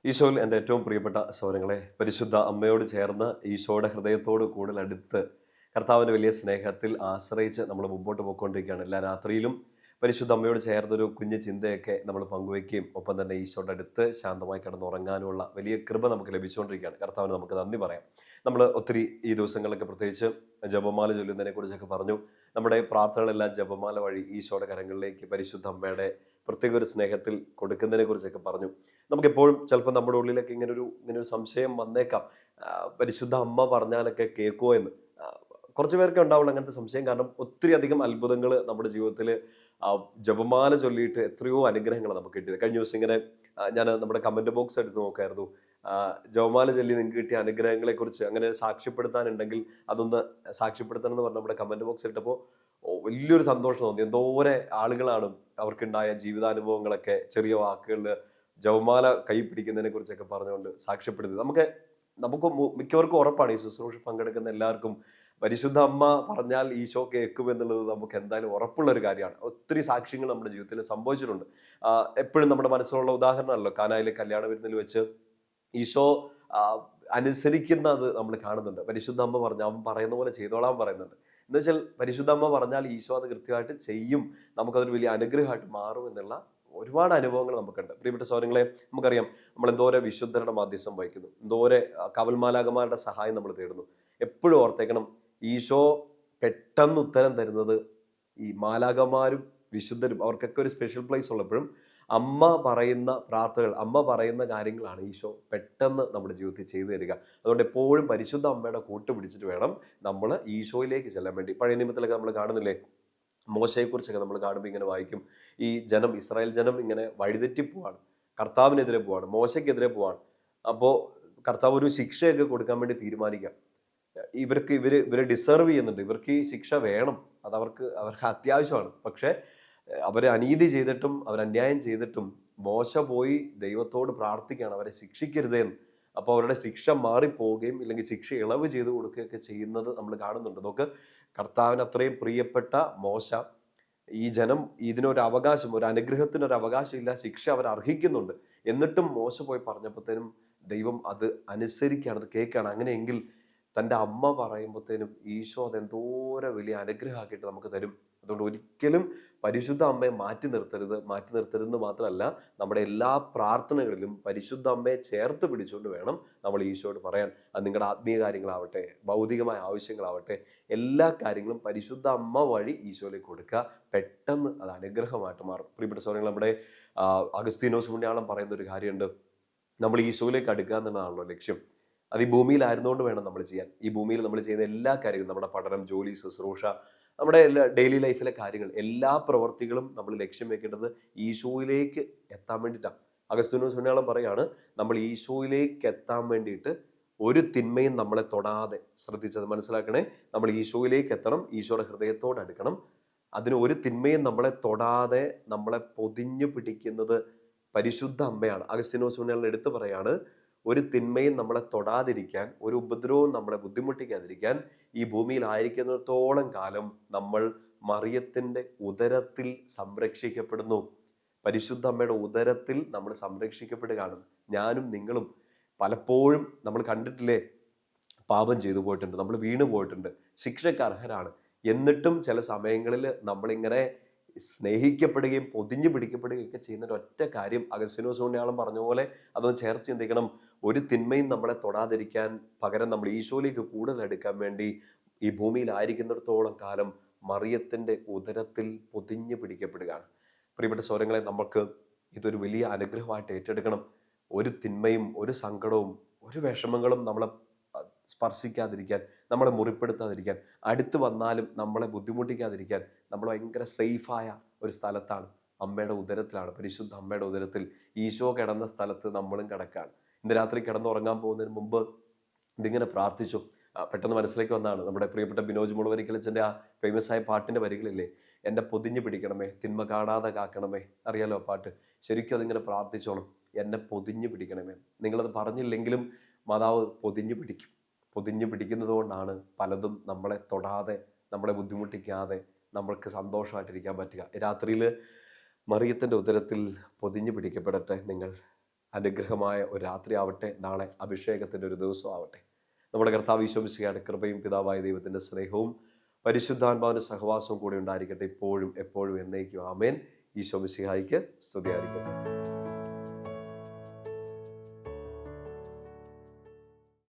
ഈശോയിൽ എൻ്റെ ഏറ്റവും പ്രിയപ്പെട്ട സഹോദരങ്ങളെ, പരിശുദ്ധ അമ്മയോട് ചേർന്ന് ഈശോയുടെ ഹൃദയത്തോട് കൂടുതൽ അടുത്ത് കർത്താവിൻ്റെ വലിയ സ്നേഹത്തിൽ ആശ്രയിച്ച് നമ്മൾ മുമ്പോട്ട് പോയിക്കൊണ്ടിരിക്കുകയാണ്. എല്ലാ രാത്രിയിലും പരിശുദ്ധ അമ്മയോട് ചേർന്നൊരു കുഞ്ഞു ചിന്തയൊക്കെ നമ്മൾ പങ്കുവയ്ക്കുകയും ഒപ്പം തന്നെ ഈശോയുടെ അടുത്ത് ശാന്തമായി കിടന്നുറങ്ങാനുള്ള വലിയ കൃപ നമുക്ക് ലഭിച്ചുകൊണ്ടിരിക്കുകയാണ്. കർത്താവിന് നമുക്ക് നന്ദി പറയാം. നമ്മൾ ഒത്തിരി ഈ ദിവസങ്ങളിലൊക്കെ പ്രത്യേകിച്ച് ജപമാല ചൊല്ലുന്നതിനെ കുറിച്ചൊക്കെ പറഞ്ഞു. നമ്മുടെ പ്രാർത്ഥനകളെല്ലാം ജപമാല വഴി ഈശോയുടെ കരങ്ങളിലേക്ക് പരിശുദ്ധ അമ്മയുടെ പ്രത്യേക ഒരു സ്നേഹത്തിൽ കൊടുക്കുന്നതിനെ കുറിച്ചൊക്കെ പറഞ്ഞു. നമുക്കെപ്പോഴും ചിലപ്പോൾ നമ്മുടെ ഉള്ളിലൊക്കെ ഇങ്ങനൊരു സംശയം വന്നേക്കാം. പരിശുദ്ധ അമ്മ പറഞ്ഞാലൊക്കെ കേൾക്കുമോ എന്ന്. കുറച്ച് പേർക്ക് ഉണ്ടാവുള്ളൂ അങ്ങനത്തെ സംശയം. കാരണം ഒത്തിരി അധികം അത്ഭുതങ്ങൾ നമ്മുടെ ജീവിതത്തിൽ ജപമാല ചൊല്ലിയിട്ട് എത്രയോ അനുഗ്രഹങ്ങൾ നമുക്ക് കിട്ടിയത്. കഴിഞ്ഞ ദിവസം ഇങ്ങനെ ഞാൻ നമ്മുടെ കമന്റ് ബോക്സ് എടുത്ത് നോക്കായിരുന്നു. ജപമാല ചൊല്ലി നിങ്ങൾക്ക് കിട്ടിയ അനുഗ്രഹങ്ങളെ കുറിച്ച് അങ്ങനെ സാക്ഷ്യപ്പെടുത്താനുണ്ടെങ്കിൽ അതൊന്ന് സാക്ഷ്യപ്പെടുത്തണം എന്ന് പറഞ്ഞ് നമ്മുടെ കമന്റ് ബോക്സ് ഇട്ടപ്പോൾ വലിയൊരു സന്തോഷം തോന്നി. എന്തോരെ ആളുകളാണ് അവർക്കുണ്ടായ ജീവിതാനുഭവങ്ങളൊക്കെ ചെറിയ വാക്കുകളിൽ ജപമാല കൈ പിടിക്കുന്നതിനെ കുറിച്ചൊക്കെ പറഞ്ഞുകൊണ്ട് സാക്ഷ്യപ്പെടുത്തി. നമുക്ക് മിക്കവർക്കും ഉറപ്പാണ്, ഈ ശുശ്രൂഷ പങ്കെടുക്കുന്ന എല്ലാവർക്കും പരിശുദ്ധ അമ്മ പറഞ്ഞാൽ ഈശോ കേൾക്കും എന്നുള്ളത് നമുക്ക് എന്തായാലും ഉറപ്പുള്ള ഒരു കാര്യമാണ്. ഒത്തിരി സാക്ഷ്യങ്ങൾ നമ്മുടെ ജീവിതത്തിൽ സംഭവിച്ചിട്ടുണ്ട്. എപ്പോഴും നമ്മുടെ മനസ്സിലുള്ള ഉദാഹരണമല്ലോ, കാനായിലെ കല്യാണ വിരുന്നിൽ വെച്ച് ഈശോ അനുസരിക്കുന്നത് നമ്മൾ കാണുന്നുണ്ട്. പരിശുദ്ധ അമ്മ പറഞ്ഞ അവൻ പറയുന്ന പോലെ ചെയ്തോളാൻ പറയുന്നുണ്ട്. എന്ന് വെച്ചാൽ പരിശുദ്ധ അമ്മ പറഞ്ഞാൽ ഈശോ അത് കൃത്യമായിട്ട് ചെയ്യും. നമുക്കതൊരു വലിയ അനുഗ്രഹമായിട്ട് മാറും എന്നുള്ള ഒരുപാട് അനുഭവങ്ങൾ നമുക്കുണ്ട്. പ്രിയപ്പെട്ട സഹോദരങ്ങളെ, നമുക്കറിയാം നമ്മൾ എന്തോരം വിശുദ്ധരുടെ മാധ്യസ്ഥം വഹിക്കുന്നു, എന്തോരെ കാവൽമാലാകമാരുടെ സഹായം നമ്മൾ തേടുന്നു. എപ്പോഴും ഓർത്തേക്കണം, ഈശോ പെട്ടെന്ന് ഉത്തരം തരുന്നത് ഈ മാലാകമാരും വിശുദ്ധരും അവർക്കൊക്കെ ഒരു സ്പെഷ്യൽ പ്ലേസ് ഉള്ളപ്പോഴും അമ്മ പറയുന്ന പ്രാർത്ഥനകൾ, അമ്മ പറയുന്ന കാര്യങ്ങളാണ് ഈശോ പെട്ടെന്ന് നമ്മുടെ ജീവിതത്തിൽ ചെയ്തു തരിക. അതുകൊണ്ട് എപ്പോഴും പരിശുദ്ധ അമ്മയുടെ കൂട്ട് പിടിച്ചിട്ട് വേണം നമ്മൾ ഈശോയിലേക്ക് ചെല്ലാൻ വേണ്ടി. പഴയ നിയമത്തിലൊക്കെ നമ്മൾ കാണുന്നില്ലേ, മോശയെക്കുറിച്ചൊക്കെ നമ്മൾ കാണുമ്പോൾ ഇങ്ങനെ വായിക്കും, ഈ ജനം, ഇസ്രായേൽ ജനം ഇങ്ങനെ വഴിതെറ്റി പോവാണ്, കർത്താവിനെതിരെ പോവാണ്, മോശയ്ക്കെതിരെ പോവാണ്. അപ്പോൾ കർത്താവ് ഒരു ശിക്ഷയൊക്കെ കൊടുക്കാൻ വേണ്ടി തീരുമാനിക്കുക. ഇവരെ ഡിസേർവ് ചെയ്യുന്നുണ്ട്, ഇവർക്ക് ഈ ശിക്ഷ വേണം, അവർക്ക് അത്യാവശ്യമാണ്. പക്ഷെ അവരെ അനീതി ചെയ്തിട്ടും അവരന്യായം ചെയ്തിട്ടും മോശ പോയി ദൈവത്തോട് പ്രാർത്ഥിക്കുകയാണ്, അവരെ ശിക്ഷിക്കരുതേ എന്ന്. അപ്പോൾ അവരുടെ ശിക്ഷ മാറിപ്പോവുകയും ഇല്ലെങ്കിൽ ശിക്ഷ ഇളവ് ചെയ്ത് കൊടുക്കുകയൊക്കെ ചെയ്യുന്നത് നമ്മൾ കാണുന്നുണ്ട്. നമുക്ക് കർത്താവിന് അത്രയും പ്രിയപ്പെട്ട മോശ, ഈ ജനം ഇതിനൊരു അവകാശം, ഒരു അനുഗ്രഹത്തിനൊരു അവകാശമില്ല, ശിക്ഷ അവർ അർഹിക്കുന്നുണ്ട്. എന്നിട്ടും മോശ പോയി പറഞ്ഞപ്പോഴത്തേനും ദൈവം അത് അനുസരിക്കുകയാണ്, അത് കേൾക്കുകയാണ്. അങ്ങനെയെങ്കിൽ തൻ്റെ അമ്മ പറയുമ്പോഴത്തേനും ഈശോ അതെന്തോരം വലിയ അനുഗ്രഹമാക്കിയിട്ട് നമുക്ക് തരും. അതുകൊണ്ട് ഒരിക്കലും പരിശുദ്ധ അമ്മയെ മാറ്റി നിർത്തരുത്. മാറ്റി നിർത്തരുതെന്ന് മാത്രമല്ല, നമ്മുടെ എല്ലാ പ്രാർത്ഥനകളിലും പരിശുദ്ധ അമ്മയെ ചേർത്ത് പിടിച്ചുകൊണ്ട് വേണം നമ്മൾ ഈശോയോട് പറയാൻ. അത് നിങ്ങളുടെ ആത്മീയ കാര്യങ്ങളാവട്ടെ, ഭൗതികമായ ആവശ്യങ്ങളാവട്ടെ, എല്ലാ കാര്യങ്ങളും പരിശുദ്ധ അമ്മ വഴി ഈശോയിലേക്ക് കൊടുക്കുക. പെട്ടെന്ന് അത് അനുഗ്രഹമായിട്ട് മാറും. പ്രിയപ്പെട്ട സഹോദരങ്ങൾ, നമ്മുടെ അഗസ്തീനോസ് പുണ്യാളൻ പറയുന്ന ഒരു കാര്യമുണ്ട്, നമ്മൾ ഈശോയിലേക്ക് അടുക്കുക എന്നുള്ളതാണല്ലോ ലക്ഷ്യം. അത് ഈ ഭൂമിയിലായിരുന്നുകൊണ്ട് വേണം നമ്മൾ ചെയ്യാൻ. ഈ ഭൂമിയിൽ നമ്മൾ ചെയ്യുന്ന എല്ലാ കാര്യങ്ങളും, നമ്മുടെ പഠനം, ജോലി, ശുശ്രൂഷ, നമ്മുടെ എല്ലാ ഡെയിലി ലൈഫിലെ കാര്യങ്ങൾ, എല്ലാ പ്രവർത്തികളും നമ്മൾ ലക്ഷ്യം വെക്കേണ്ടത് ഈശോയിലേക്ക് എത്താൻ വേണ്ടിയിട്ടാണ്. അഗസ്തീനോസ് പുണ്യാളൻ പറയാണ്, നമ്മൾ ഈശോയിലേക്ക് എത്താൻ വേണ്ടിയിട്ട് ഒരു തിന്മയും നമ്മളെ തൊടാതെ, ശ്രദ്ധിച്ചത് മനസ്സിലാക്കണേ, നമ്മൾ ഈശോയിലേക്ക് എത്തണം, ഈശോയുടെ ഹൃദയത്തോട് അടുക്കണം. അതിന് ഒരു തിന്മയും നമ്മളെ തൊടാതെ നമ്മളെ പൊതിഞ്ഞു പിടിക്കുന്നത് പരിശുദ്ധ അമ്മയാണ്. അഗസ്തീനോസ് പുണ്യാളൻ എടുത്തു പറയാണ്, ഒരു തിന്മയും നമ്മളെ തൊടാതിരിക്കാൻ, ഒരു ഉപദ്രവവും നമ്മളെ ബുദ്ധിമുട്ടിക്കാതിരിക്കാൻ ഈ ഭൂമിയിൽ ആയിരിക്കുന്നിടത്തോളം കാലം നമ്മൾ മറിയത്തിൻ്റെ ഉദരത്തിൽ സംരക്ഷിക്കപ്പെടുന്നു. പരിശുദ്ധ അമ്മയുടെ ഉദരത്തിൽ നമ്മൾ സംരക്ഷിക്കപ്പെടുകയാണ്. ഞാനും നിങ്ങളും പലപ്പോഴും നമ്മൾ കണ്ടിട്ടില്ലേ, പാപം ചെയ്തു പോയിട്ടുണ്ട്, നമ്മൾ വീണു പോയിട്ടുണ്ട്, ശിക്ഷയ്ക്ക് അർഹരാണ്. എന്നിട്ടും ചില സമയങ്ങളിൽ നമ്മളിങ്ങനെ സ്നേഹിക്കപ്പെടുകയും പൊതിഞ്ഞു പിടിക്കപ്പെടുകയും ഒക്കെ ചെയ്യുന്ന ഒറ്റ കാര്യം, അഗസ്തീനോസ് പുണ്യാളൻ പറഞ്ഞ പോലെ അതൊന്ന് ചേർത്ത് ചിന്തിക്കണം. ഒരു തിന്മയും നമ്മളെ തൊടാതിരിക്കാൻ, പകരം നമ്മൾ ഈശോയിലേക്ക് കൂടുതൽ എടുക്കാൻ വേണ്ടി ഈ ഭൂമിയിലായിരിക്കുന്നിടത്തോളം കാലം മറിയത്തിൻ്റെ ഉദരത്തിൽ പൊതിഞ്ഞു പിടിക്കപ്പെടുകയാണ്. പ്രിയപ്പെട്ട സഹോദരങ്ങളെ, നമുക്ക് ഇതൊരു വലിയ അനുഗ്രഹമായിട്ട് ഏറ്റെടുക്കണം. ഒരു തിന്മയും ഒരു സങ്കടവും ഒരു വിഷമങ്ങളും നമ്മളെ സ്പർശിക്കാതിരിക്കാൻ, നമ്മളെ മുറിപ്പെടുത്താതിരിക്കാൻ, അടുത്ത് വന്നാലും നമ്മളെ ബുദ്ധിമുട്ടിക്കാതിരിക്കാൻ നമ്മൾ ഭയങ്കര സേഫായ ഒരു സ്ഥലത്താണ്, അമ്മയുടെ ഉദരത്തിലാണ്. പരിശുദ്ധ അമ്മയുടെ ഉദരത്തിൽ ഈശോ കിടന്ന സ്ഥലത്ത് നമ്മളും കിടക്കുകയാണ്. ഇന്ന് രാത്രി കിടന്നുറങ്ങാൻ പോകുന്നതിന് മുമ്പ് ഇതിങ്ങനെ പ്രാർത്ഥിച്ചു. പെട്ടെന്ന് മനസ്സിലേക്ക് വന്നതാണ് നമ്മുടെ പ്രിയപ്പെട്ട ബിനോജ് മുളവരിക്കലച്ചൻ്റെ ആ ഫേമസ് ആയ പാട്ടിൻ്റെ വരികളില്ലേ, എന്നെ പൊതിഞ്ഞു പിടിക്കണമേ, തിന്മ കാണാതെ കാക്കണമേ. അറിയാലോ പാട്ട്. ശരിക്കും അതിങ്ങനെ പ്രാർത്ഥിച്ചോളും, എന്നെ പൊതിഞ്ഞു പിടിക്കണമേ. നിങ്ങളത് പറഞ്ഞില്ലെങ്കിലും മാതാവ് പൊതിഞ്ഞു പിടിക്കും. പൊതിഞ്ഞു പിടിക്കുന്നത് കൊണ്ടാണ് പലതും നമ്മളെ തൊടാതെ, നമ്മളെ ബുദ്ധിമുട്ടിക്കാതെ നമ്മൾക്ക് സന്തോഷമായിട്ടിരിക്കാൻ പറ്റുക. രാത്രിയിൽ മറിയത്തിൻ്റെ ഉദരത്തിൽ പൊതിഞ്ഞു പിടിക്കപ്പെടട്ടെ നിങ്ങൾ. അനുഗ്രഹമായ ഒരു രാത്രി ആവട്ടെ. നാളെ അഭിഷേകത്തിൻ്റെ ഒരു ദിവസം ആവട്ടെ. നമ്മുടെ കർത്താവ് ഈശോ മിശിഹായുടെ കൃപയും പിതാവായ ദൈവത്തിൻ്റെ സ്നേഹവും പരിശുദ്ധാത്മാവിൻ്റെ സഹവാസവും കൂടി ഉണ്ടായിരിക്കട്ടെ, ഇപ്പോഴും എപ്പോഴും എന്നേക്കും. ആമേൻ. ഈശോ മിശിഹായ്ക്ക് സ്തുതിയായിരിക്കട്ടെ.